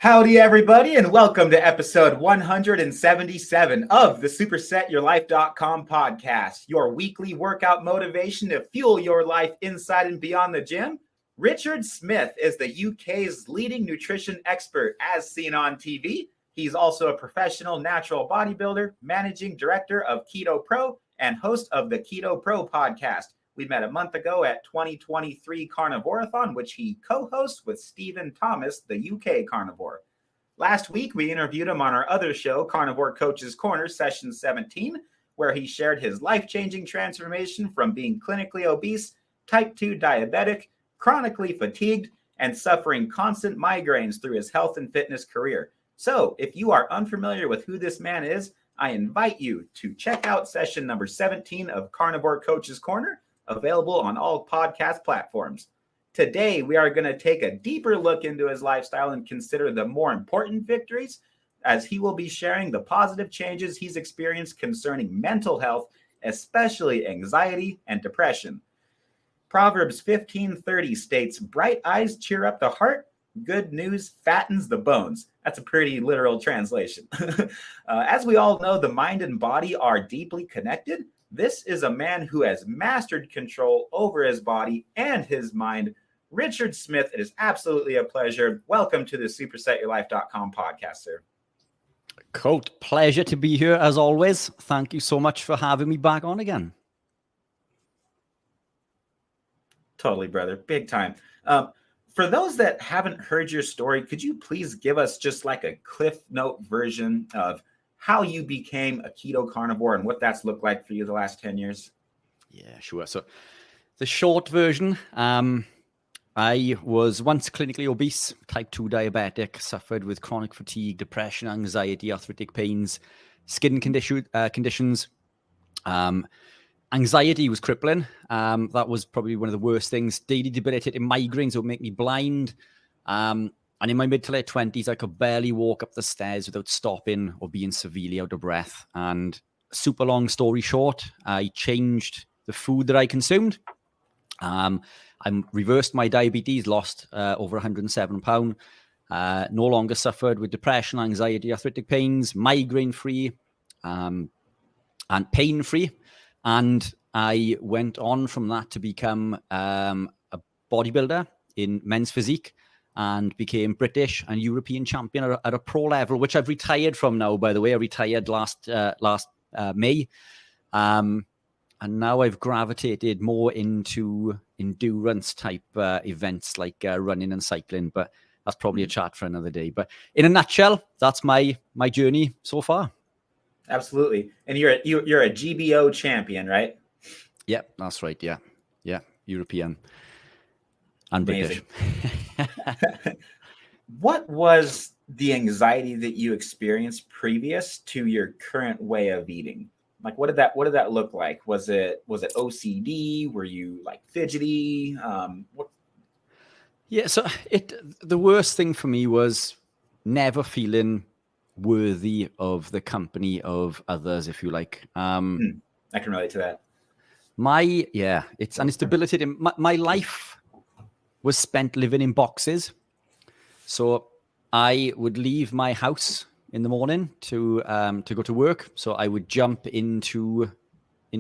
Howdy, everybody, and welcome to episode 177 of the SuperSetYourLife.com podcast, your weekly workout motivation to fuel your life inside and beyond the gym. Richard Smith is the UK's leading nutrition expert as seen on TV. He's also a professional natural bodybuilder, managing director of Keto Pro, and host of the Keto Pro Podcast. We met a month ago at 2023 Carnivoreathon, which he co-hosts with Stephen Thomas, the UK Carnivore. Last week, we interviewed him on our other show, Carnivore Coach's Corner, session 17, where he shared his life-changing transformation from being clinically obese, type 2 diabetic, chronically fatigued, and suffering constant migraines through his health and fitness career. So, if you are unfamiliar with who this man is, I invite you to check out session number 17 of Carnivore Coach's Corner, available on all podcast platforms. Today, we are going to take a deeper look into his lifestyle and consider the more important victories, as he will be sharing the positive changes he's experienced concerning mental health, especially anxiety and depression. Proverbs 15:30 states, "Bright eyes cheer up the heart, good news fattens the bones." That's a pretty literal translation. As we all know, the mind and body are deeply connected. This is a man who has mastered control over his body and his mind. Richard Smith, it is absolutely a pleasure. Welcome to the SuperSetYourLife.com podcast, sir. Colt, pleasure to be here as always. Thank you so much for having me back on again. Totally, brother. Big time. For those that haven't heard your story, could you please give us just like a Cliff Note version of how you became a keto carnivore and what that's looked like for you the last 10 years? Yeah, sure. So the short version, I was once clinically obese, type 2 diabetic, suffered with chronic fatigue, depression, anxiety, arthritic pains, skin conditions. Anxiety was crippling. That was probably one of the worst things. Daily debilitating migraines would make me blind. And in my mid to late 20s, I could barely walk up the stairs without stopping or being severely out of breath. And super long story short, I changed the food that I consumed. I reversed my diabetes, lost over 107 pounds, no longer suffered with depression, anxiety, arthritic pains, migraine-free, and pain-free. And I went on from that to become a bodybuilder in men's physique, and became British and European champion at a pro level, which I've retired from now, by the way. I retired last May. And now I've gravitated more into endurance type events like running and cycling. But that's probably a chat for another day. But in a nutshell, that's my journey so far. Absolutely. And you're a GBO champion, right? Yeah, that's right. Yeah. European and British. What was the anxiety that you experienced previous to your current way of eating? Like, what did that look like? Was it OCD? Were you like fidgety? Yeah, so the worst thing for me was never feeling worthy of the company of others, if you like. I can relate to that. It's debilitating. My life was spent living in boxes. So I would leave my house in the morning to go to work. So I would jump into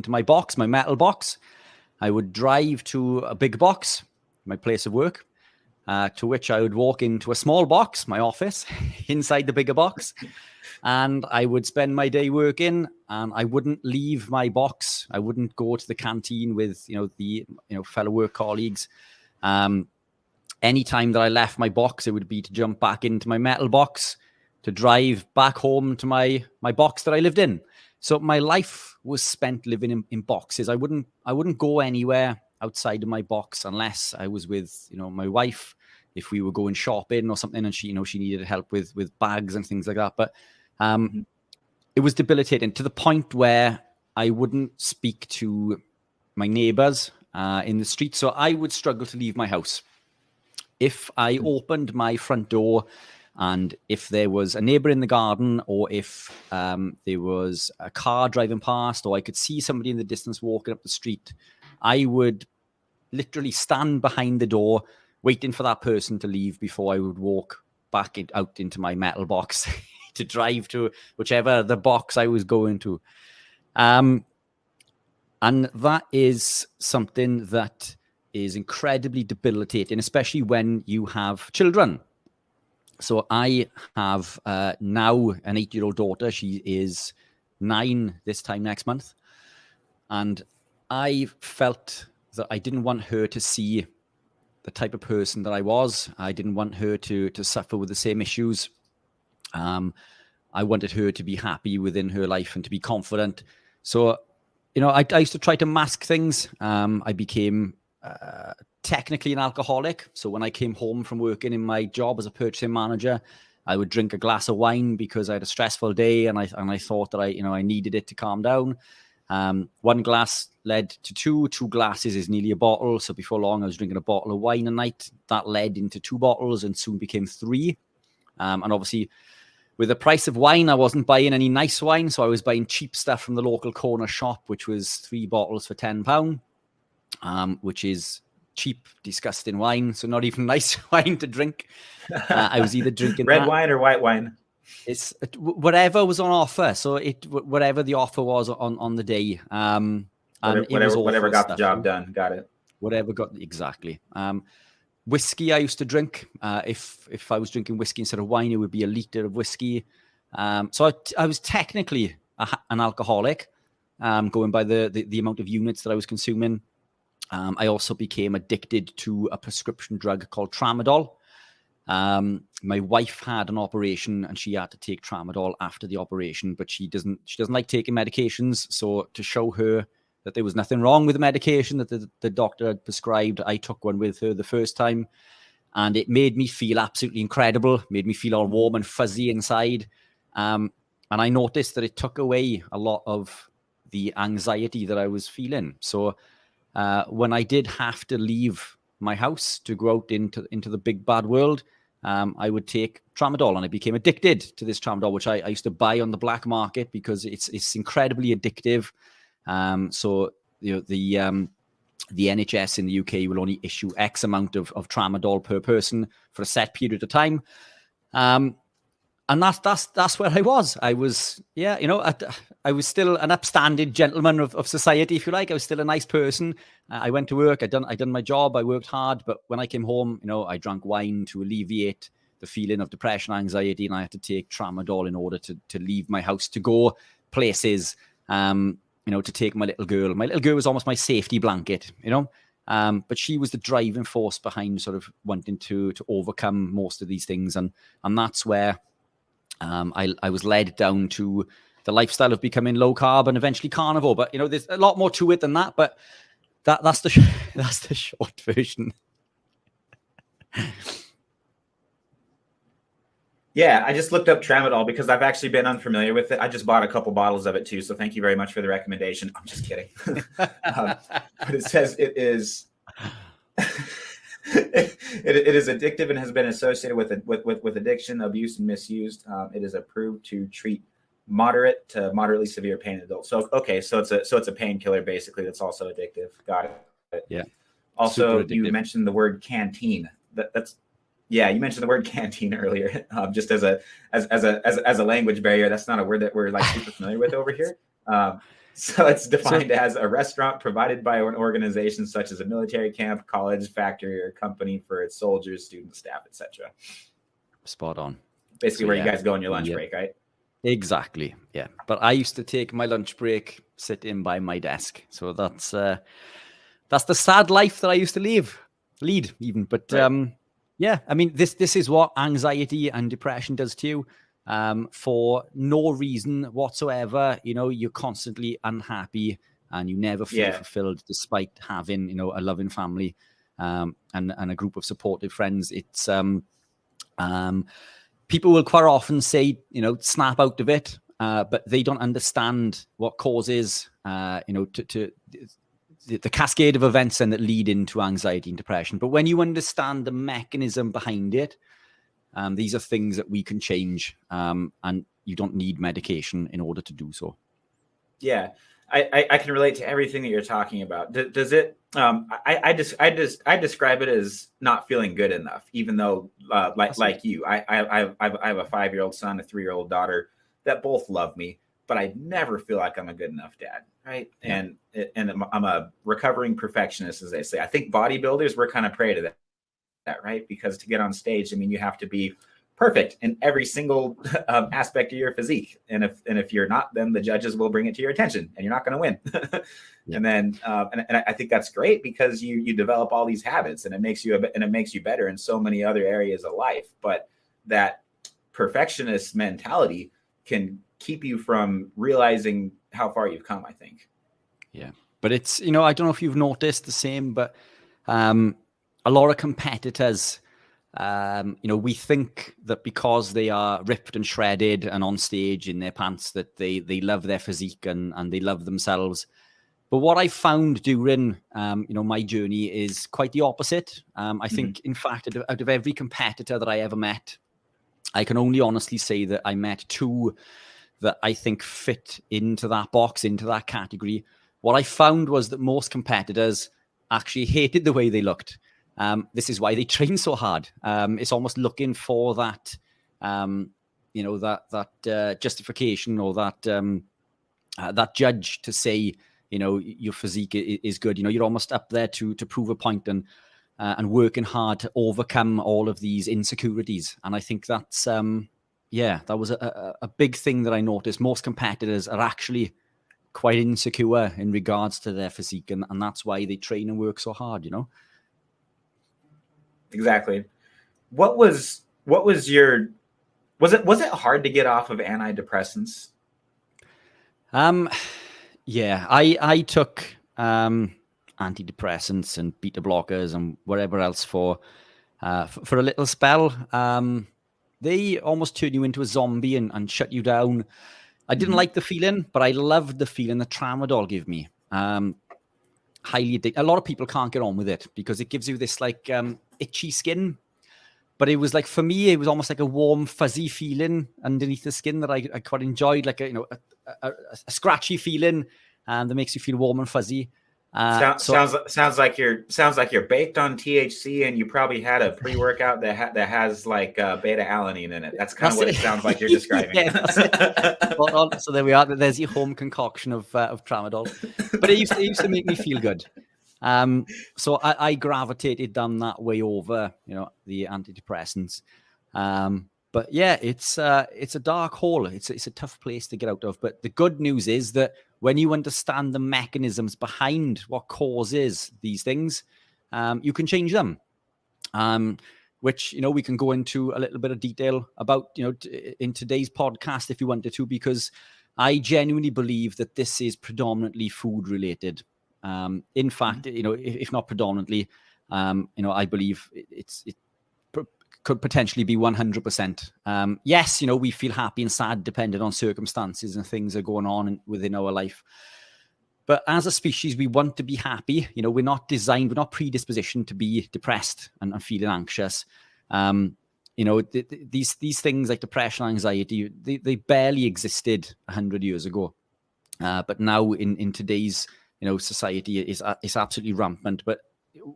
my box, my metal box. I would drive to a big box, my place of work, to which I would walk into a small box, my office, inside the bigger box. And I would spend my day working, and I wouldn't leave my box. I wouldn't go to the canteen with, the fellow work colleagues. Anytime that I left my box, it would be to jump back into my metal box, to drive back home to my box that I lived in. So my life was spent living in boxes. I wouldn't go anywhere outside of my box unless I was with, my wife, if we were going shopping or something, and she needed help with bags and things like that. But it was debilitating to the point where I wouldn't speak to my neighbors in the street. So I would struggle to leave my house. If I opened my front door and if there was a neighbor in the garden, or if there was a car driving past, or I could see somebody in the distance walking up the street, I would literally stand behind the door waiting for that person to leave before I would walk back out into my metal box to drive to whichever the box I was going to. And that is something that is incredibly debilitating, especially when you have children. So I have now an 8-year-old daughter. She is 9 this time next month. And I felt that I didn't want her to see the type of person that I was. I didn't want her to suffer with the same issues. I wanted her to be happy within her life and to be confident. So, I used to try to mask things. I became technically an alcoholic. So when I came home from working in my job as a purchasing manager, I would drink a glass of wine because I had a stressful day, and I thought that I needed it to calm down. One glass led to two glasses is nearly a bottle. So before long, I was drinking a bottle of wine a night. That led into 2 bottles and soon became 3. And obviously, with the price of wine, I wasn't buying any nice wine. So I was buying cheap stuff from the local corner shop, which was 3 bottles for £10, which is cheap, disgusting wine. So not even nice wine to drink. I was either drinking red wine or white wine. It's whatever was on offer. So whatever the offer was on the day. And whatever got the job done. Got it. Whatever got exactly. Whiskey I used to drink. If I was drinking whiskey instead of wine, it would be a liter of whiskey. So I was technically an alcoholic, going by the amount of units that I was consuming. I also became addicted to a prescription drug called tramadol. My wife had an operation and she had to take tramadol after the operation, but she doesn't like taking medications. So to show her that there was nothing wrong with the medication that the doctor had prescribed, I took one with her the first time, and it made me feel absolutely incredible, made me feel all warm and fuzzy inside. And I noticed that it took away a lot of the anxiety that I was feeling. So when I did have to leave my house to go out into the big bad world, I would take tramadol, and I became addicted to this tramadol, which I used to buy on the black market because it's incredibly addictive. So the NHS in the UK will only issue X amount of tramadol per person for a set period of time. And that's where I was. I was, I was still an upstanding gentleman of society, if you like. I was still a nice person. I went to work. I done my job. I worked hard. But when I came home, I drank wine to alleviate the feeling of depression, anxiety, and I had to take tramadol in order to leave my house, to go places, to take my little girl. My little girl was almost my safety blanket, but she was the driving force behind sort of wanting to overcome most of these things. And that's where I was led down to the lifestyle of becoming low carb and eventually carnivore. But there's a lot more to it than that. But that's the short version. Yeah, I just looked up tramadol because I've actually been unfamiliar with it. I just bought a couple bottles of it too. So thank you very much for the recommendation. I'm just kidding. But it says it is it is addictive and has been associated with addiction, abuse, and misuse. It is approved to treat moderate to moderately severe pain in adults. So it's a painkiller basically that's also addictive. Got it. Yeah. Also, you mentioned the word canteen. You mentioned the word canteen earlier. Just as a language barrier, that's not a word that we're like super familiar with over here. So it's defined as a restaurant provided by an organization such as a military camp, college, factory, or company for its soldiers, students, staff, etc. Spot on. Basically, where you guys go on your lunch break, right? Exactly. Yeah. But I used to take my lunch break sitting by my desk. So that's the sad life that I used to lead even. But right. I mean, this is what anxiety and depression does to you. For no reason whatsoever, you're constantly unhappy and you never feel fulfilled despite having, a loving family, and a group of supportive friends. It's, people will quite often say, snap out of it, but they don't understand what causes, to the cascade of events and that lead into anxiety and depression. But when you understand the mechanism behind it, these are things that we can change, and you don't need medication in order to do so. Yeah. I can relate to everything that you're talking about. Does it? I describe it as not feeling good enough, even though like you, I have a 5-year-old son, a 3-year-old daughter that both love me, but I never feel like I'm a good enough dad, right? Yeah. And I'm a recovering perfectionist, as they say. I think bodybuilders, we're kind of prey to that, right? Because to get on stage, I mean, you have to be perfect in every single aspect of your physique, and if you're not, then the judges will bring it to your attention, and you're not going to win. Yeah. And then and I think that's great because you develop all these habits, and it makes you better in so many other areas of life. But that perfectionist mentality can keep you from realizing how far you've come, I think. Yeah, but it's, I don't know if you've noticed the same, but a lot of competitors, we think that because they are ripped and shredded and on stage in their pants that they love their physique and they love themselves. But what I found during, my journey is quite the opposite. I think, in fact, out of every competitor that I ever met, I can only honestly say that I met 2 that I think fit into that box, into that category. What I found was that most competitors actually hated the way they looked. This is why they train so hard. It's almost looking for that, that justification or that judge to say, your physique is good. You're almost up there to prove a point and working hard to overcome all of these insecurities. And I think that's, that was a big thing that I noticed. Most competitors are actually quite insecure in regards to their physique, and that's why they train and work so hard, Exactly. Was it hard to get off of antidepressants? Yeah, I took antidepressants and beta blockers and whatever else for a little spell. They almost turn you into a zombie and shut you down. I didn't like the feeling, but I loved the feeling that Tramadol gave me. Highly addictive. A lot of people can't get on with it because it gives you this like itchy skin. But it was like, for me, it was almost like a warm, fuzzy feeling underneath the skin that I quite enjoyed, like a scratchy feeling that makes you feel warm and fuzzy. Sounds like you're baked on THC, and you probably had a pre-workout that has like beta alanine in it. That's kind of what it sounds like you're describing. Yeah, that's it. So there we are. There's your home concoction of Tramadol. But it used to make me feel good. So I gravitated down that way over, the antidepressants. But yeah, it's a dark hole. It's a tough place to get out of. But the good news is that when you understand the mechanisms behind what causes these things, you can change them. Which, we can go into a little bit of detail about, in today's podcast if you wanted to, because I genuinely believe that this is predominantly food related. In fact, if not predominantly, I believe it could potentially be 100%. Yes, we feel happy and sad depending on circumstances and things that are going on within our life. But as a species, we want to be happy. We're not predispositioned to be depressed and feeling anxious. These things like depression, anxiety, they barely existed 100 years ago. But now in today's society is absolutely rampant. But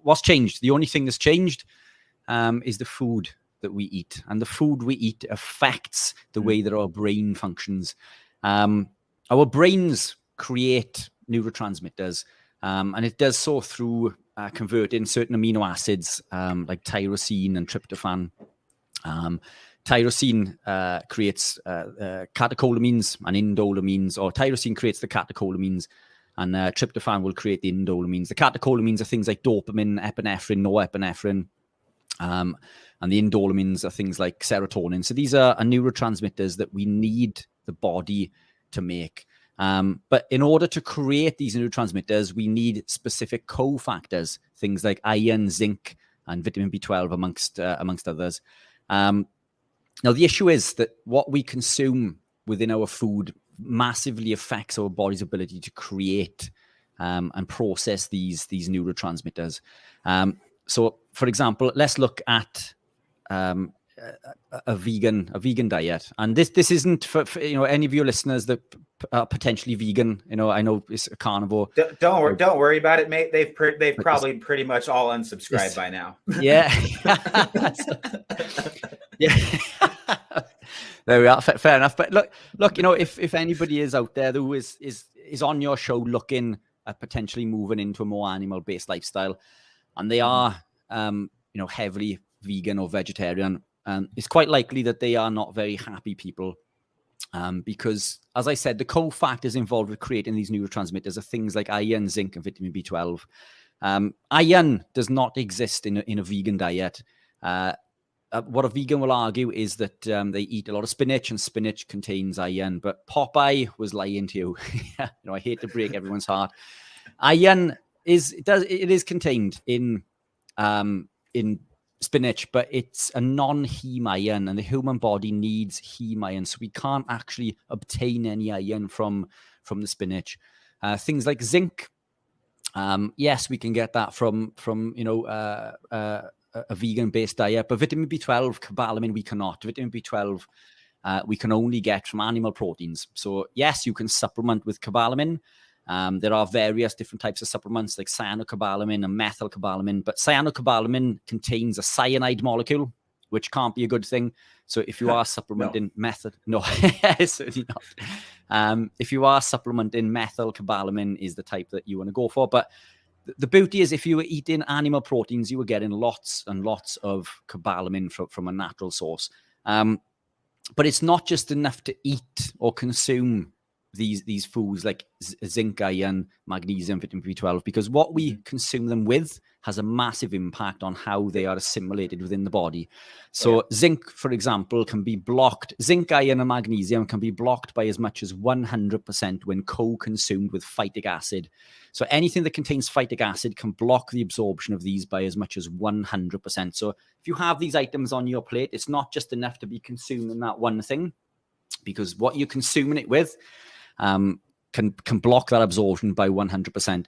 what's changed? The only thing that's changed is the food that we eat, and the food we eat affects the way that our brain functions. Our brains create neurotransmitters, and it does so through converting certain amino acids like tyrosine and tryptophan. Tyrosine creates catecholamines and indolamines, or tyrosine creates the catecholamines, and tryptophan will create the indolamines. The catecholamines are things like dopamine, epinephrine, norepinephrine, and the indolamines are things like serotonin. So these are neurotransmitters that we need the body to make. But in order to create these neurotransmitters, we need specific cofactors, things like iron, zinc, and vitamin B12, amongst others. Now, the issue is that what we consume within our food massively affects our body's ability to create and process these neurotransmitters. So, for example, let's look at a vegan diet. And this isn't for any of your listeners that are potentially vegan. I know it's a carnivore. Don't worry about it, mate. They've probably pretty much all unsubscribed by now. Yeah. Yeah. There we are. Fair enough. But look, if anybody is out there who is on your show looking at potentially moving into a more animal-based lifestyle, and they are heavily vegan or vegetarian, it's quite likely that they are not very happy people, because, as I said, the cofactors involved with creating these neurotransmitters are things like iron, zinc, and vitamin B12. Iron does not exist in a vegan diet. What a vegan will argue is that they eat a lot of spinach, and spinach contains iron. But Popeye was lying to you. I hate to break everyone's heart. Iron is contained in spinach, but it's a non-heme iron, and the human body needs heme iron, so we can't actually obtain any iron from the spinach. Things like zinc, yes, we can get that from a vegan-based diet, but vitamin B12, cobalamin, we cannot. Vitamin B12, we can only get from animal proteins. So yes, you can supplement with cobalamin. There are various different types of supplements like cyanocobalamin and methylcobalamin, but cyanocobalamin contains a cyanide molecule, which can't be a good thing. So if you are supplementing no, certainly not. If you are supplementing methylcobalamin is the type that you want to go for. But the beauty is, if you were eating animal proteins, you were getting lots and lots of cobalamin from a natural source. But it's not just enough to eat or consume these foods like zinc, iron, magnesium, vitamin B12, because what we consume them with has a massive impact on how they are assimilated within the body. So zinc, for example, can be blocked. Zinc, iron, and magnesium can be blocked by as much as 100% when co-consumed with phytic acid. So anything that contains phytic acid can block the absorption of these by as much as 100%. So if you have these items on your plate, it's not just enough to be consuming that one thing, because what you're consuming it with can block that absorption by 100%.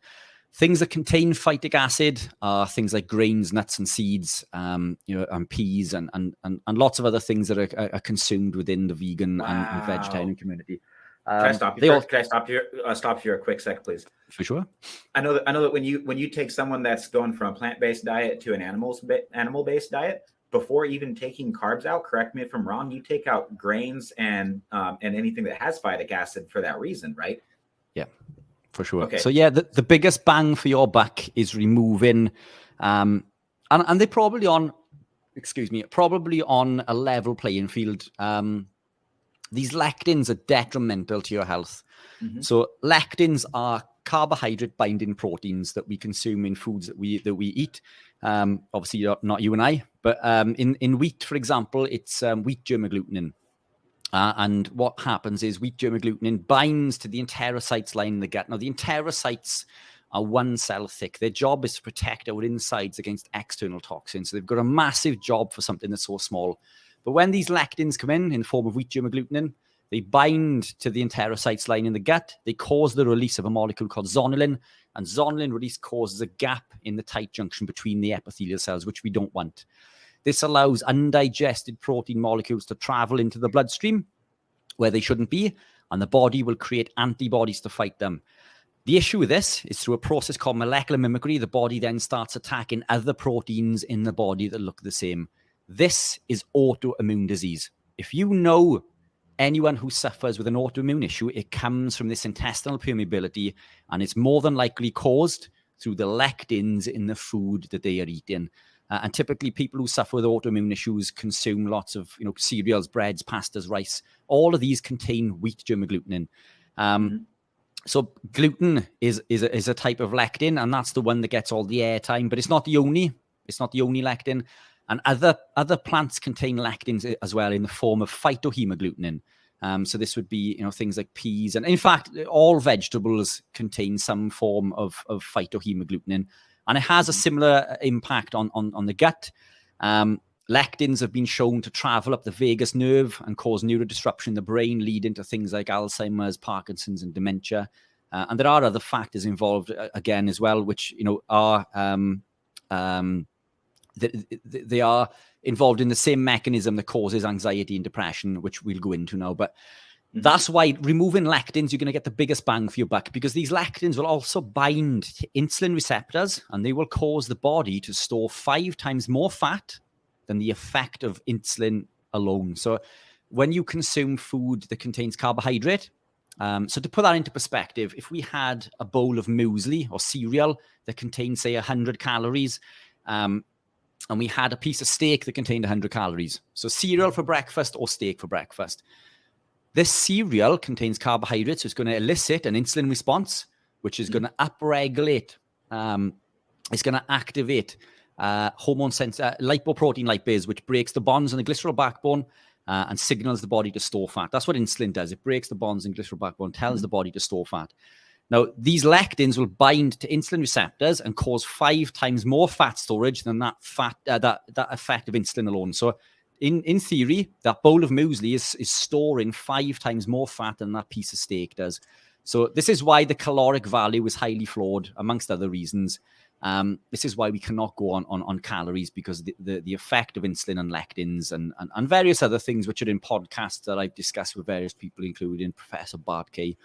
Things that contain phytic acid are things like grains, nuts, and seeds, and peas, and lots of other things that are consumed within the vegan and vegetarian community. Can I stop you? Can I stop here a quick sec, please? For sure. I know that when you take someone that's going from a plant-based diet to an animal-based diet, before even taking carbs out, correct me if I'm wrong, you take out grains and anything that has phytic acid for that reason, right? Yeah, for sure. Okay. So yeah, the biggest bang for your buck is removing, and they're probably on a level playing field. These lectins are detrimental to your health. Mm-hmm. So lectins are carbohydrate binding proteins that we consume in foods that we eat. Obviously not you and I, but in wheat, for example, it's wheat germ agglutinin. And what happens is wheat germ agglutinin binds to the enterocytes lining the gut. Now, the enterocytes are one cell thick. Their job is to protect our insides against external toxins. So they've got a massive job for something that's so small. But when these lectins come in the form of wheat germ agglutinin, they bind to the enterocytes lining the gut. They cause the release of a molecule called zonulin, and zonulin release causes a gap in the tight junction between the epithelial cells, which we don't want. This allows undigested protein molecules to travel into the bloodstream where they shouldn't be, and the body will create antibodies to fight them. The issue with this is through a process called molecular mimicry, the body then starts attacking other proteins in the body that look the same. This is autoimmune disease. If you know anyone who suffers with an autoimmune issue, it comes from this intestinal permeability, and it's more than likely caused through the lectins in the food that they are eating. And typically people who suffer with autoimmune issues consume lots of cereals, breads, pastas, rice. All of these contain wheat germ agglutinin. So gluten is a type of lectin, and that's the one that gets all the airtime, but it's not the only lectin. And other plants contain lectins as well in the form of phytohemagglutinin. So this would be things like peas, and in fact all vegetables contain some form of phytohemagglutinin, and it has a similar impact on the gut. Lectins have been shown to travel up the vagus nerve and cause neurodisruption in the brain, leading to things like Alzheimer's, Parkinson's, and dementia. And there are other factors involved again as well, which are they are involved in the same mechanism that causes anxiety and depression, which we'll go into now. But that's why removing lectins, you're going to get the biggest bang for your buck, because these lectins will also bind to insulin receptors, and they will cause the body to store 5 times more fat than the effect of insulin alone. So when you consume food that contains carbohydrate, so to put that into perspective, if we had a bowl of muesli or cereal that contained, say, 100 calories, and we had a piece of steak that contained 100 calories, so cereal for breakfast or steak for breakfast, this cereal contains carbohydrates, so it's going to elicit an insulin response, which is going to upregulate, it's going to activate lipoprotein lipase, which breaks the bonds in the glycerol backbone and signals the body to store fat. That's what insulin does. It breaks the bonds in glycerol backbone, tells the body to store fat. Now, these lectins will bind to insulin receptors and cause 5 times more fat storage than that effect of insulin alone. So in theory, that bowl of muesli is storing 5 times more fat than that piece of steak does. So this is why the caloric value is highly flawed, amongst other reasons. This is why we cannot go on calories, because the effect of insulin and lectins and various other things, which are in podcasts that I've discussed with various people, including Professor Bart Kay.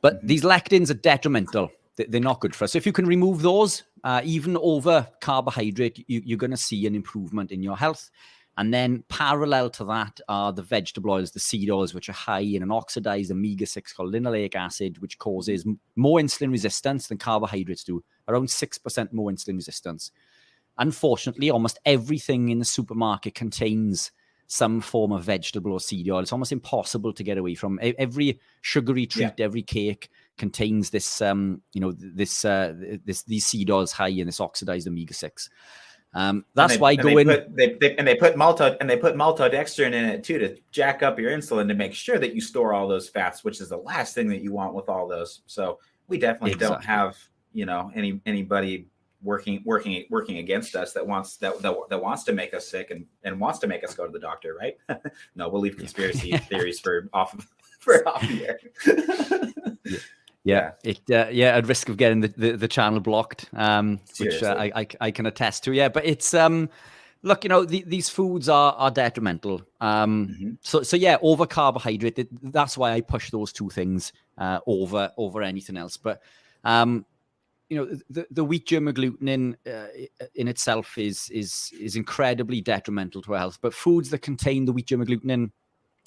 But these lectins are detrimental. They're not good for us. So if you can remove those, even over carbohydrate, you're going to see an improvement in your health. And then parallel to that are the vegetable oils, the seed oils, which are high in an oxidized omega-6 called linoleic acid, which causes more insulin resistance than carbohydrates do, around 6% more insulin resistance. Unfortunately, almost everything in the supermarket contains some form of vegetable or seed oil. It's almost impossible to get away from. Every sugary treat, every cake contains this, these seed oils high in this oxidized omega-6. That's why they put maltodextrin in it too, to jack up your insulin, to make sure that you store all those fats, which is the last thing that you want with all those. So we definitely don't have, anybody working against us that wants to make us sick and wants to make us go to the doctor, right? No, we'll leave conspiracy theories for off the air. At risk of getting the channel blocked, which I can attest to. Yeah, but it's look, these foods are detrimental. So over carbohydrate. That's why I push those two things over anything else. But the wheat germ agglutinin in itself is incredibly detrimental to our health. But foods that contain the wheat germ agglutinin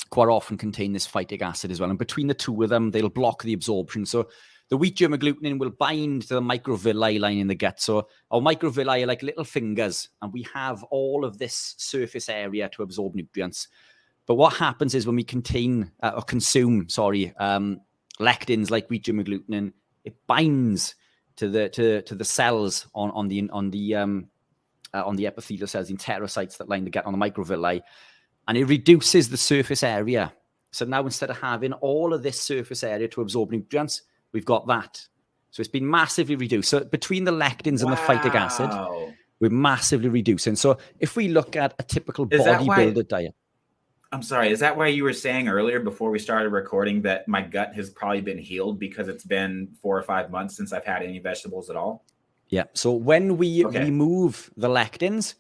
quite often contain this phytic acid as well. And between the two of them, they'll block the absorption. So the wheat germ agglutinin will bind to the microvilli lining the gut. So our microvilli are like little fingers, and we have all of this surface area to absorb nutrients. But what happens is when we consume lectins like wheat germ agglutinin, it binds to the cells on the epithelial cells, the enterocytes that line the gut on the microvilli, and it reduces the surface area. So now instead of having all of this surface area to absorb nutrients, we've got that. So it's been massively reduced. So between the lectins and the phytic acid, we're massively reducing. So if we look at a typical bodybuilder diet. I'm sorry, is that why you were saying earlier before we started recording that my gut has probably been healed because it's been 4 or 5 months since I've had any vegetables at all? Yeah. So when we remove the lectins,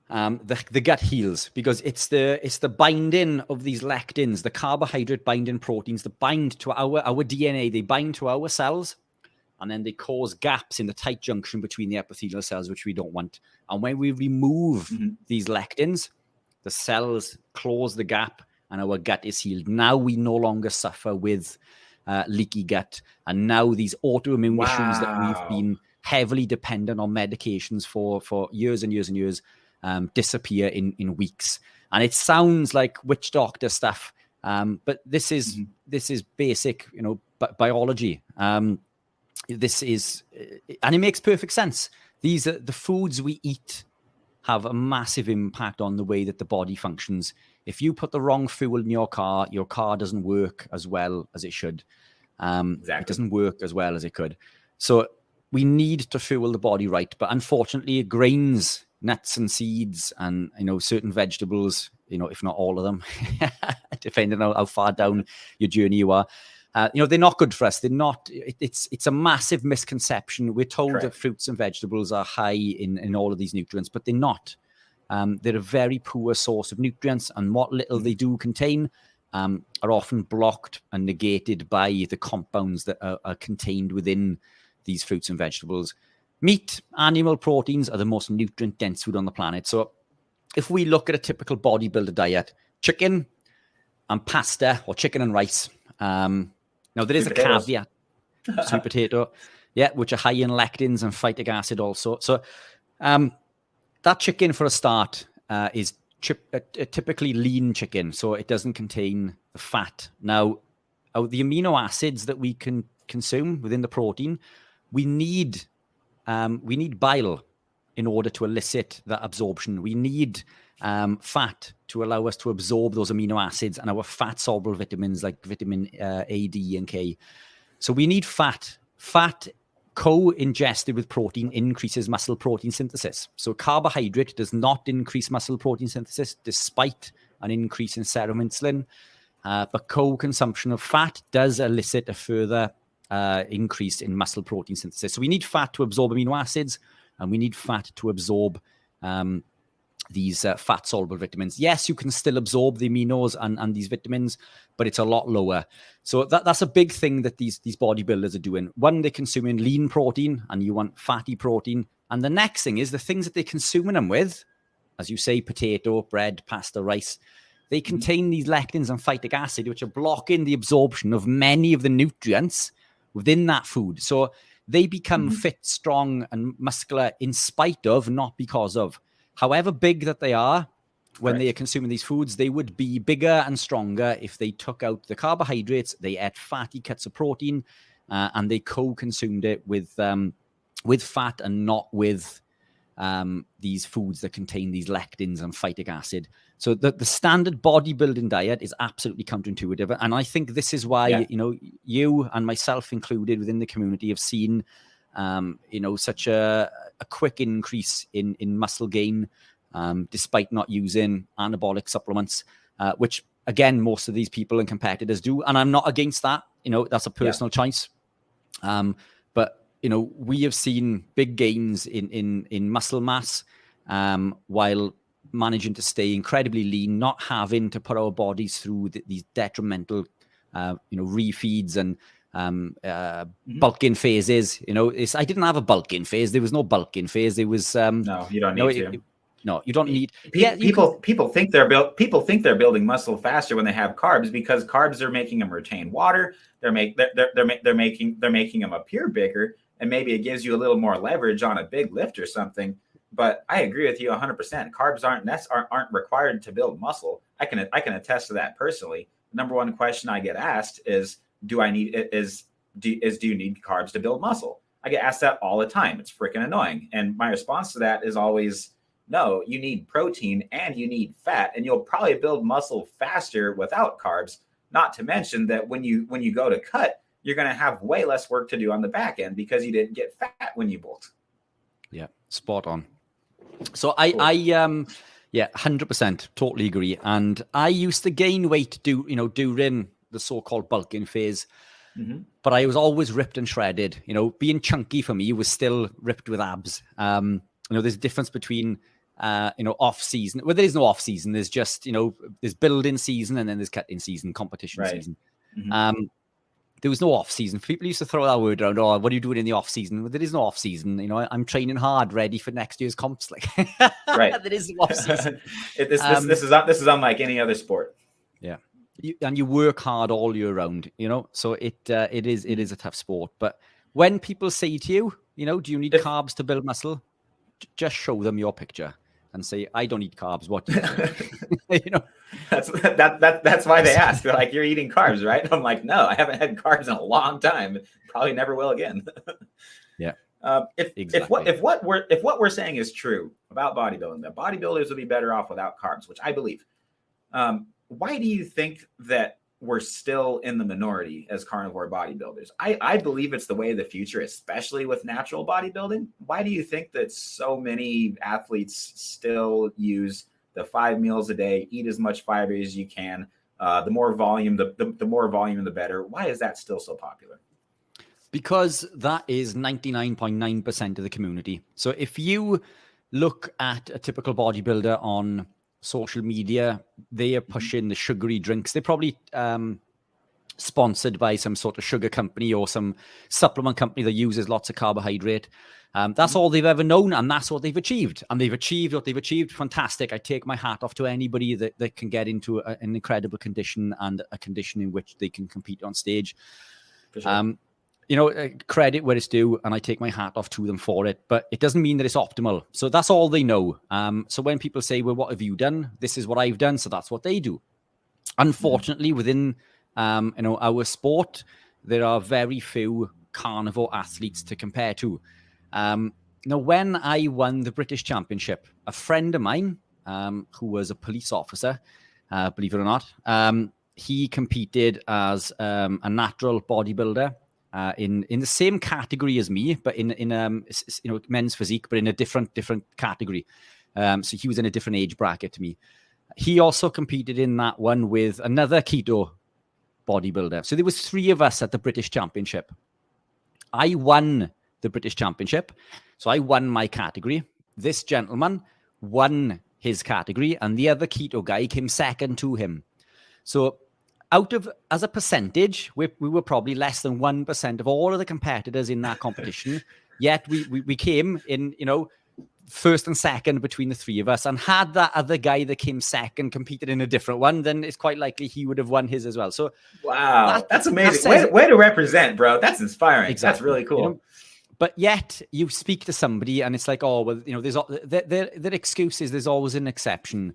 the gut heals, because it's the binding of these lectins, the carbohydrate binding proteins that bind to our DNA. They bind to our cells, and then they cause gaps in the tight junction between the epithelial cells, which we don't want. And when we remove these lectins, the cells close the gap and our gut is healed. Now we no longer suffer with leaky gut. And now these autoimmune issues that we've been heavily dependent on medications for years and years and years disappear in weeks. And it sounds like witch doctor stuff, but this is basic, biology. This is, and it makes perfect sense. These are the foods we eat have a massive impact on the way that the body functions. If you put the wrong fuel in your car doesn't work as well as it should. It doesn't work as well as it could. So we need to fuel the body right. But unfortunately, grains, nuts and seeds, and certain vegetables, if not all of them, depending on how far down your journey you are, they're not good for us. They're not. It's a massive misconception. We're told that fruits and vegetables are high in all of these nutrients, but they're not. They're a very poor source of nutrients, and what little they do contain are often blocked and negated by the compounds that are contained within these fruits and vegetables. Meat, animal proteins are the most nutrient-dense food on the planet. So if we look at a typical bodybuilder diet, chicken and pasta or chicken and rice. Now, there is a caveat. Sweet potato, yeah, which are high in lectins and phytic acid also. So that chicken, for a start, is typically lean chicken, so it doesn't contain the fat. Now, the amino acids that we can consume within the protein, we need bile in order to elicit that absorption. We need fat to allow us to absorb those amino acids and our fat-soluble vitamins like vitamin A, D, and K. So we need fat. Fat co-ingested with protein increases muscle protein synthesis. So carbohydrate does not increase muscle protein synthesis despite an increase in serum insulin. But co-consumption of fat does elicit a further increase in muscle protein synthesis. So we need fat to absorb amino acids, and we need fat to absorb these fat-soluble vitamins. Yes, you can still absorb the aminos and these vitamins, but it's a lot lower. So that's a big thing that these bodybuilders are doing. One, they're consuming lean protein, and you want fatty protein. And the next thing is the things that they're consuming them with, as you say, potato, bread, pasta, rice, they contain these lectins and phytic acid, which are blocking the absorption of many of the nutrients within that food. So they become fit, strong, and muscular in spite of, not because of. However big that they are, when they are consuming these foods, they would be bigger and stronger if they took out the carbohydrates, they ate fatty cuts of protein, and they co-consumed it with fat and not with these foods that contain these lectins and phytic acid. So the standard bodybuilding diet is absolutely counterintuitive. And I think this is why, you and myself included within the community have seen, such a quick increase in muscle gain, despite not using anabolic supplements, which, again, most of these people and competitors do. And I'm not against that. That's a personal choice. But, we have seen big gains in muscle mass while managing to stay incredibly lean, not having to put our bodies through these detrimental, refeeds and bulking phases. I didn't have a bulking phase. There was no bulking phase. There was no, you don't need to. No, you don't need. People think they're building muscle faster when they have carbs, because carbs are making them retain water. They're making them appear bigger, and maybe it gives you a little more leverage on a big lift or something. But I agree with you 100%. Carbs aren't required to build muscle. I can attest to that personally. Number one question I get asked is, do you need carbs to build muscle? I get asked that all the time. It's freaking annoying. And my response to that is always, no, you need protein and you need fat, and you'll probably build muscle faster without carbs. Not to mention that when you go to cut, you're going to have way less work to do on the back end because you didn't get fat when you bulked. Yeah, spot on. So I 100% totally agree. And I used to gain weight during the so-called bulking phase, but I was always ripped and shredded. Being chunky for me was still ripped with abs. There's a difference between off season. Well, there is no off season. There's just there's building season, and then there's cutting season, competition season. There was no off season. People used to throw that word around. Oh, what are you doing in the off season? Well, there is no off season. I'm training hard, ready for next year's comps. Right. There is no off season. This is unlike any other sport. Yeah, and you work hard all year round. So it is a tough sport. But when people say to you, do you need carbs to build muscle? Just show them your picture and say, I don't eat carbs. What do you That's why they ask. They're like, you're eating carbs, right? I'm like, no, I haven't had carbs in a long time. Probably never will again. Yeah. If what we're saying is true about bodybuilding, that bodybuilders will be better off without carbs, which I believe. Why do you think that we're still in the minority as carnivore bodybuilders? I believe it's the way of the future, especially with natural bodybuilding. Why do you think that so many athletes still use the 5 meals a day, eat as much fiber as you can? The more volume, the more volume, the better. Why is that still so popular? Because that is 99.9% of the community. So if you look at a typical bodybuilder on social media, they are pushing the sugary drinks. They're probably sponsored by some sort of sugar company or some supplement company that uses lots of carbohydrate. That's all they've ever known, and that's what they've achieved. And they've achieved what they've achieved. Fantastic. I take my hat off to anybody that can get into an incredible condition and a condition in which they can compete on stage. For sure. Credit where it's due, and I take my hat off to them for it. But it doesn't mean that it's optimal. So that's all they know. So when people say, well, what have you done? This is what I've done. So that's what they do. Unfortunately, within our sport, there are very few carnivore athletes to compare to. When I won the British Championship, a friend of mine, who was a police officer, believe it or not, he competed as a natural bodybuilder in the same category as me, but in men's physique, but in a different category. So he was in a different age bracket to me. He also competed in that one with another keto bodybuilder. So there was 3 of us at the British Championship. I won the British Championship. So I won my category. This gentleman won his category, and the other keto guy came second to him. So as a percentage, we were probably less than 1% of all of the competitors in that competition. Yet we came in, first and second between the 3 of us. And had that other guy that came second competed in a different one, then it's quite likely he would have won his as well. So wow, that's amazing. Way to represent, bro. That's inspiring. Exactly. That's really cool. But yet you speak to somebody and it's like, oh, well, there's their excuse is there's always an exception.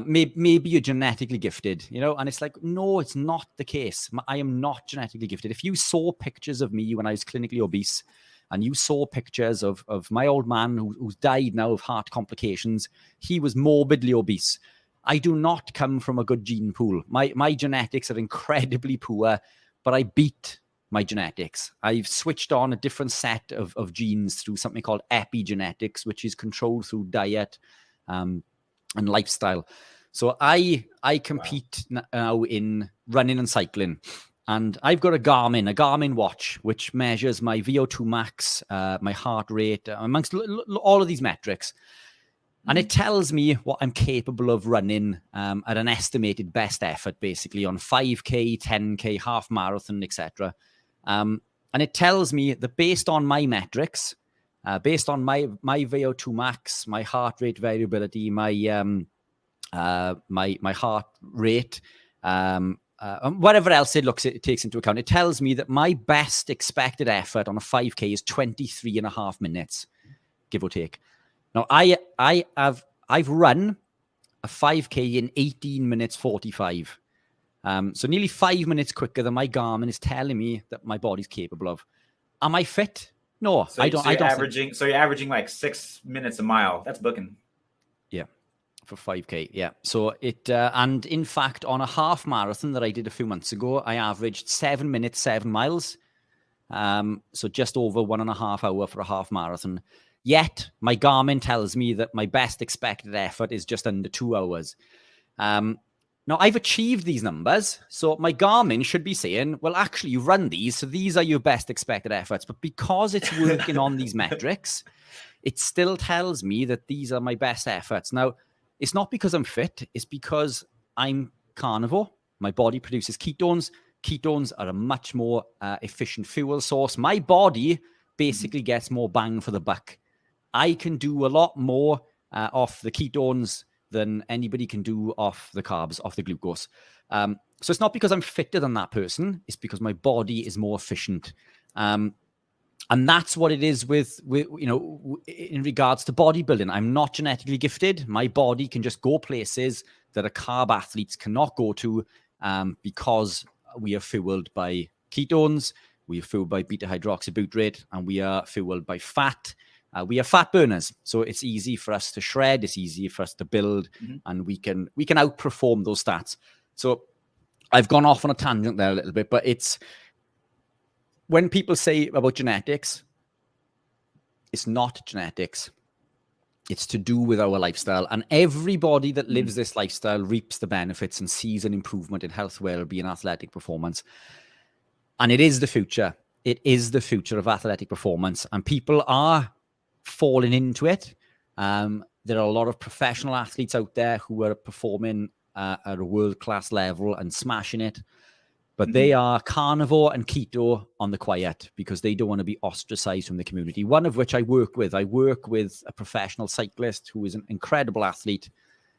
Maybe you're genetically gifted, and it's like, no, it's not the case. I am not genetically gifted. If you saw pictures of me when I was clinically obese, and you saw pictures of my old man who's died now of heart complications, he was morbidly obese. I do not come from a good gene pool. My genetics are incredibly poor, but I beat my genetics. I've switched on a different set of genes through something called epigenetics, which is controlled through diet and lifestyle. So I compete now in running and cycling. And I've got a Garmin watch, which measures my VO2 max, my heart rate, amongst all of these metrics. And it tells me what I'm capable of running at an estimated best effort, basically on 5K, 10K, half marathon, etc. And it tells me that based on my metrics, based on my VO2 max, my heart rate variability, my heart rate, whatever else it takes into account, it tells me that my best expected effort on a 5K is 23.5 minutes, give or take. Now, I've run a 5K in 18 minutes 45. So nearly 5 minutes quicker than my Garmin is telling me that my body's capable of. Am I fit? No, I don't. So you're averaging like 6 minutes a mile. That's booking. Yeah. For 5K, yeah. So and in fact, on a half marathon that I did a few months ago, I averaged 7 minutes, 7 miles. So just over 1.5 hours for a half marathon. Yet my Garmin tells me that my best expected effort is just under 2 hours. Now I've achieved these numbers. So my Garmin should be saying, well, actually you run these. So these are your best expected efforts. But because it's working on these metrics, it still tells me that these are my best efforts. Now, it's not because I'm fit. It's because I'm carnivore. My body produces ketones. Ketones are a much more efficient fuel source. My body basically gets more bang for the buck. I can do a lot more off the ketones than anybody can do off the carbs, off the glucose. So it's not because I'm fitter than that person. It's because my body is more efficient. And that's what it is with in regards to bodybuilding. I'm not genetically gifted. My body can just go places that a carb athletes cannot go to because we are fueled by ketones, we are fueled by beta hydroxybutyrate, and we are fueled by fat. We are fat burners. So it's easy for us to shred. It's easy for us to build, and we can outperform those stats. So I've gone off on a tangent there a little bit, but it's, when people say about genetics, it's not genetics. It's to do with our lifestyle. And everybody that lives this lifestyle reaps the benefits and sees an improvement in health, well-being, athletic performance. And it is the future. It is the future of athletic performance. And people are falling into it. There are a lot of professional athletes out there who are performing at a world-class level and smashing it. But they are carnivore and keto on the quiet because they don't want to be ostracized from the community. One of which I work with. I work with a professional cyclist who is an incredible athlete.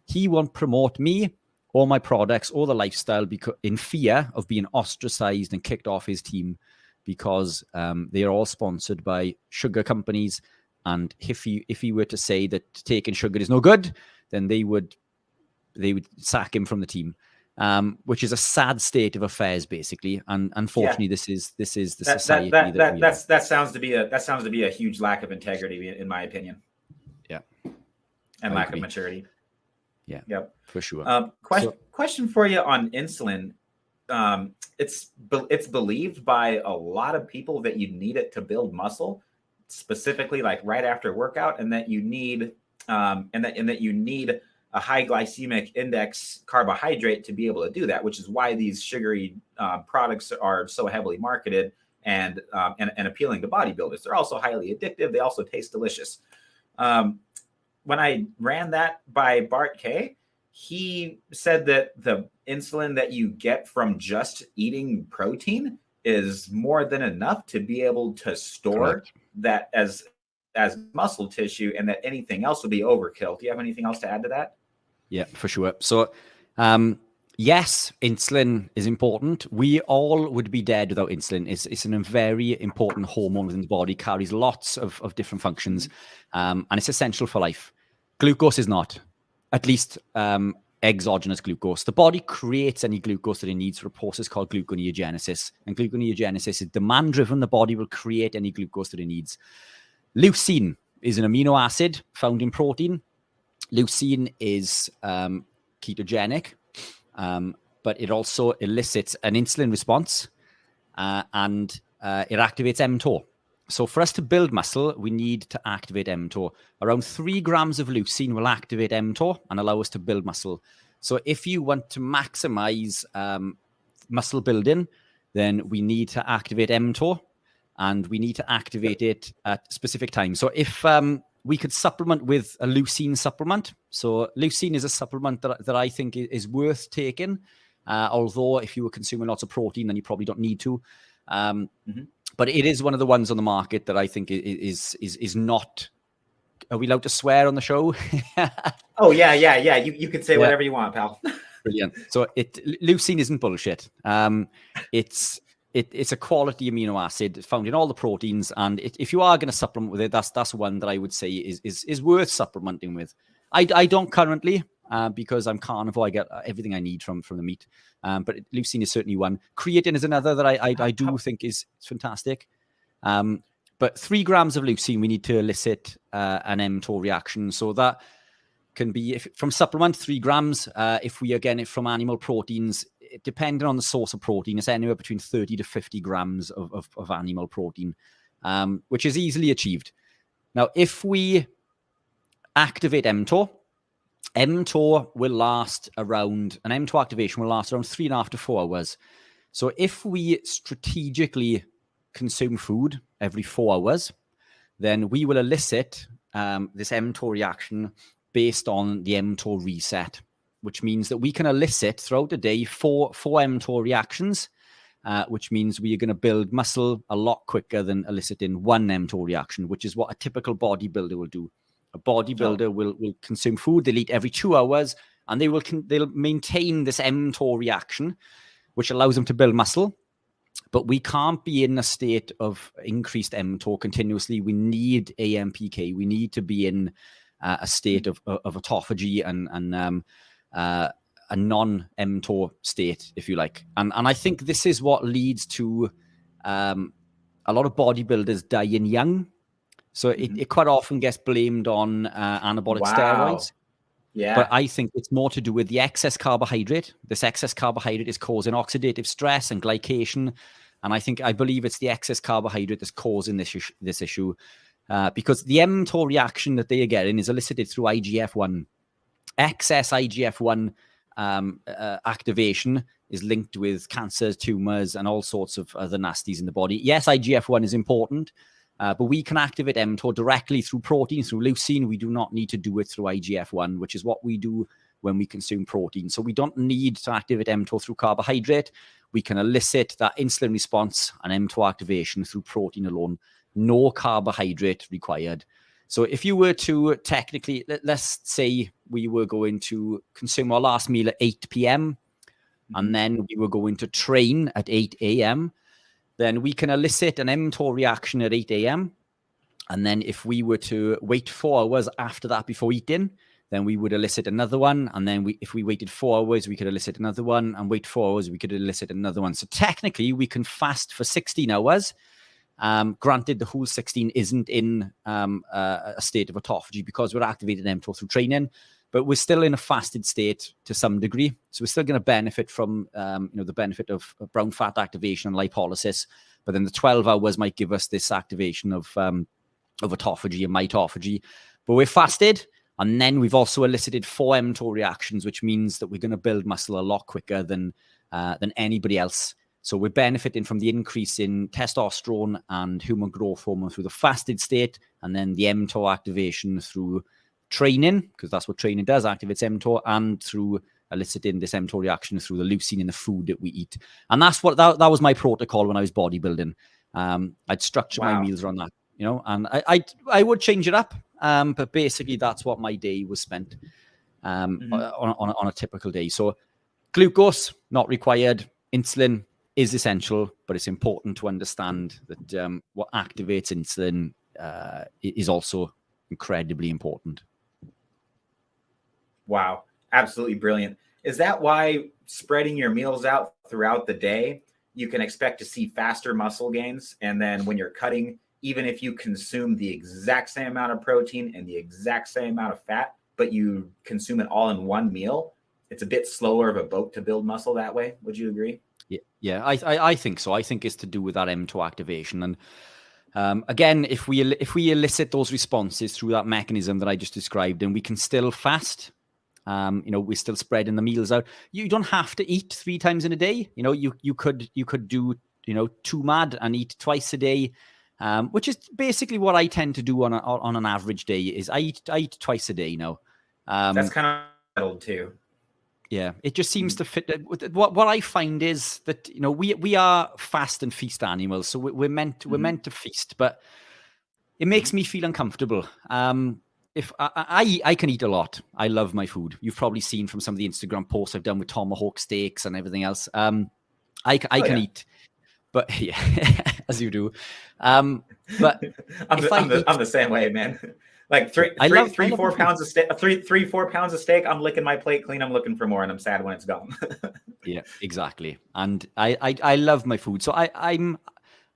He won't promote me or my products or the lifestyle because in fear of being ostracized and kicked off his team because they are all sponsored by sugar companies. And if he were to say that taking sugar is no good, then they would sack him from the team. Which is a sad state of affairs, basically, and unfortunately, this is the society that sounds to be a huge lack of integrity, in my opinion. Yeah, and lack of maturity. Yeah, yep, for sure. Question for you on insulin. It's believed by a lot of people that you need it to build muscle, specifically like right after workout, and that you need a high glycemic index carbohydrate to be able to do that, which is why these sugary products are so heavily marketed and appealing to bodybuilders. They're also highly addictive. They also taste delicious. When I ran that by Bart K, he said that the insulin that you get from just eating protein is more than enough to be able to store that as muscle tissue, and that anything else would be overkill. Do you have anything else to add to that? Yeah, for sure. So, yes, insulin is important. We all would be dead without insulin. It's a very important hormone within the body, carries lots of different functions, and it's essential for life. Glucose is not, at least exogenous glucose. The body creates any glucose that it needs for a process called gluconeogenesis. And gluconeogenesis is demand-driven. The body will create any glucose that it needs. Leucine is an amino acid found in protein. Leucine is ketogenic, but it also elicits an insulin response and it activates mTOR. So for us to build muscle, we need to activate mTOR. Around 3 grams of leucine will activate mTOR and allow us to build muscle. So if you want to maximize muscle building, then we need to activate mTOR, and we need to activate it at specific times. So if we could supplement with a leucine supplement. So leucine is a supplement that I think is worth taking. Although if you were consuming lots of protein, then you probably don't need to. But it is one of the ones on the market that I think is not. Are we allowed to swear on the show? Oh yeah. You can say whatever you want, pal. Brilliant. So leucine isn't bullshit. It's a quality amino acid found in all the proteins, and if you are going to supplement with it, that's one that I would say is worth supplementing with. I don't currently because I'm carnivore. I get everything I need from the meat, but leucine is certainly one. Creatine is another that I do think is fantastic. But 3 grams of leucine, we need to elicit an mTOR reaction. So that can be from supplement 3 grams. If we are getting it from animal proteins, depending on the source of protein, it's anywhere between 30 to 50 grams of animal protein, which is easily achieved. Now, if we activate mTOR, mTOR will last around, an mTOR activation will last around 3.5 to 4 hours. So if we strategically consume food every 4 hours, then we will elicit this mTOR reaction based on the mTOR reset, which means that we can elicit throughout the day four mTOR reactions, which means we are going to build muscle a lot quicker than eliciting one mTOR reaction, which is what a typical bodybuilder will do. A bodybuilder will consume food, they'll eat every 2 hours, and they'll maintain this mTOR reaction, which allows them to build muscle. But we can't be in a state of increased mTOR continuously. We need AMPK. We need to be in a state of autophagy and a non-mTOR state, if you like. And I think this is what leads to a lot of bodybuilders dying young. So it quite often gets blamed on anabolic steroids. Yeah. But I think it's more to do with the excess carbohydrate. This excess carbohydrate is causing oxidative stress and glycation. And I believe it's the excess carbohydrate that's causing this issue. Because the mTOR reaction that they are getting is elicited through IGF-1. Excess IGF-1 activation is linked with cancer, tumors, and all sorts of other nasties in the body. Yes, IGF-1 is important, But we can activate mTOR directly through protein, through leucine. We do not need to do it through IGF-1, which is what we do when we consume protein. So we don't need to activate mTOR through carbohydrate. We can elicit that insulin response and mTOR activation through protein alone. No carbohydrate required. So if you were to technically, let's say we were going to consume our last meal at 8 p.m. and then we were going to train at 8 a.m., then we can elicit an mTOR reaction at 8 a.m. And then if we were to wait 4 hours after that before eating, then we would elicit another one. And then if we waited 4 hours, we could elicit another one. And wait 4 hours, we could elicit another one. So technically, we can fast for 16 hours. Granted, the whole 16 isn't in a state of autophagy because we're activating mTOR through training, but we're still in a fasted state to some degree. So we're still going to benefit from the benefit of brown fat activation and lipolysis. But then the 12 hours might give us this activation of autophagy and mitophagy. But we're fasted, and then we've also elicited 4 mTOR reactions, which means that we're going to build muscle a lot quicker than anybody else. So we're benefiting from the increase in testosterone and human growth hormone through the fasted state, and then the mTOR activation through training, because that's what training does, activates mTOR, and through eliciting this mTOR reaction through the leucine in the food that we eat. And that's what that was my protocol when I was bodybuilding. I'd structure my meals around that, and I would change it up, but basically that's what my day was spent on a typical day. So glucose not required, insulin is essential, but it's important to understand that what activates insulin is also incredibly important. Wow, absolutely brilliant. Is that why spreading your meals out throughout the day, you can expect to see faster muscle gains? And then when you're cutting, even if you consume the exact same amount of protein and the exact same amount of fat, but you consume it all in one meal, it's a bit slower of a boat to build muscle that way. Would you agree? Yeah, I think so. I think it's to do with that mTOR activation. And again, if we elicit those responses through that mechanism that I just described, and we can still fast, we're still spreading the meals out. You don't have to eat 3 times in a day. You could do 2 mad and eat twice a day, which is basically what I tend to do on an average day. Is I eat twice a day now. That's kind of settled too. Yeah, it just seems to fit. What I find is that we are fast and feast animals, so we're meant to feast, but it makes me feel uncomfortable. If I can eat a lot, I love my food. You've probably seen from some of the Instagram posts I've done with tomahawk steaks and everything else. I can eat, but yeah, as you do. But I'm the same way, man. Like 4 pounds of steak, 3-4 pounds of steak. I'm licking my plate clean. I'm looking for more, and I'm sad when it's gone. Yeah, exactly. And I love my food, so I'm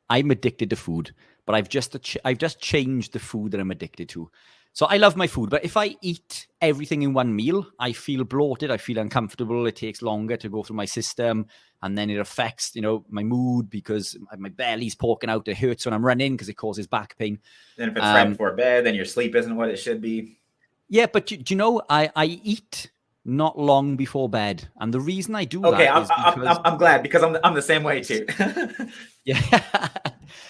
addicted to food. But I've just changed the food that I'm addicted to. So I love my food, but if I eat everything in one meal, I feel bloated. I feel uncomfortable. It takes longer to go through my system, and then it affects, my mood because my belly's poking out. It hurts when I'm running because it causes back pain. Then if it's right before bed, then your sleep isn't what it should be. Yeah, but do you know, I eat not long before bed, and the reason I do that is because I'm glad because I'm the same way too. Yeah.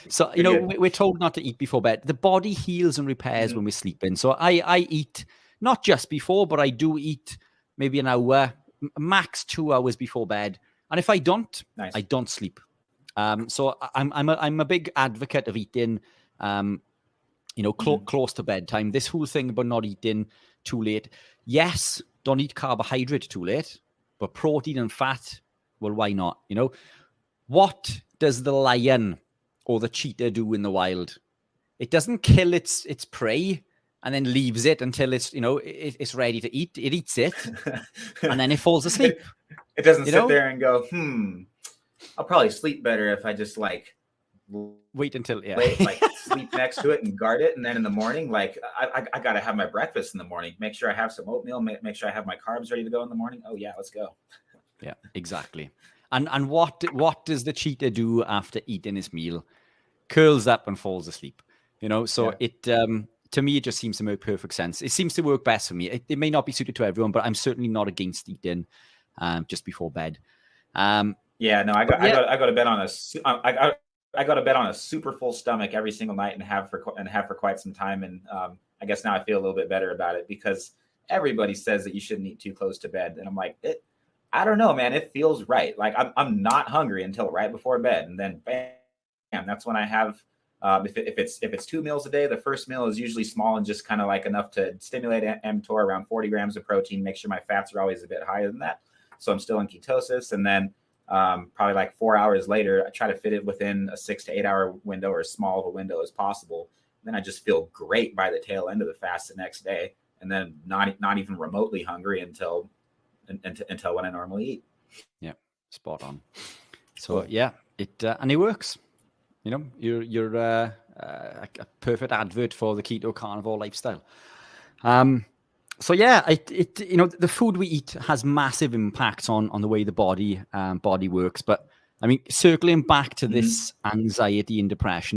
So, we're told not to eat before bed. The body heals and repairs when we're sleeping. So I eat not just before, but I do eat maybe an hour, max 2 hours before bed. And if I don't, I don't sleep. So I'm a big advocate of eating, close to bedtime. This whole thing about not eating too late. Yes, don't eat carbohydrate too late, but protein and fat, well, why not? What does the lion or the cheetah do in the wild? It doesn't kill its prey and then leaves it until it's it's ready to eat. It eats it and then it falls asleep. It doesn't sit there and go, I'll probably sleep better if I just wait until sleep next to it and guard it, and then in the morning, I gotta have my breakfast in the morning. Make sure I have some oatmeal. Make sure I have my carbs ready to go in the morning. Oh yeah, let's go. Yeah, exactly. And what does the cheetah do after eating his meal? Curls up and falls asleep. So it to me it just seems to make perfect sense. It seems to work best for me. It may not be suited to everyone, but I'm certainly not against eating just before bed. I go to bed on I go to bed on a super full stomach every single night and have for quite some time. And I guess now I feel a little bit better about it, because everybody says that you shouldn't eat too close to bed. And I'm like, I don't know, man. It feels right. Like I'm not hungry until right before bed, and then bam, that's when I have. If it's 2 meals a day, the first meal is usually small and just kind of like enough to stimulate mTOR, around 40 grams of protein. Make sure my fats are always a bit higher than that, so I'm still in ketosis. And then probably like 4 hours later, I try to fit it within a 6 to 8 hour window, or as small of a window as possible. Then I just feel great by the tail end of the fast the next day, and then not even remotely hungry until when I normally eat. Yeah, spot on. So yeah, and it works. You know, you're a perfect advert for the keto carnivore lifestyle. So yeah, the food we eat has massive impacts on the way the body works. But I mean, circling back to this anxiety and depression,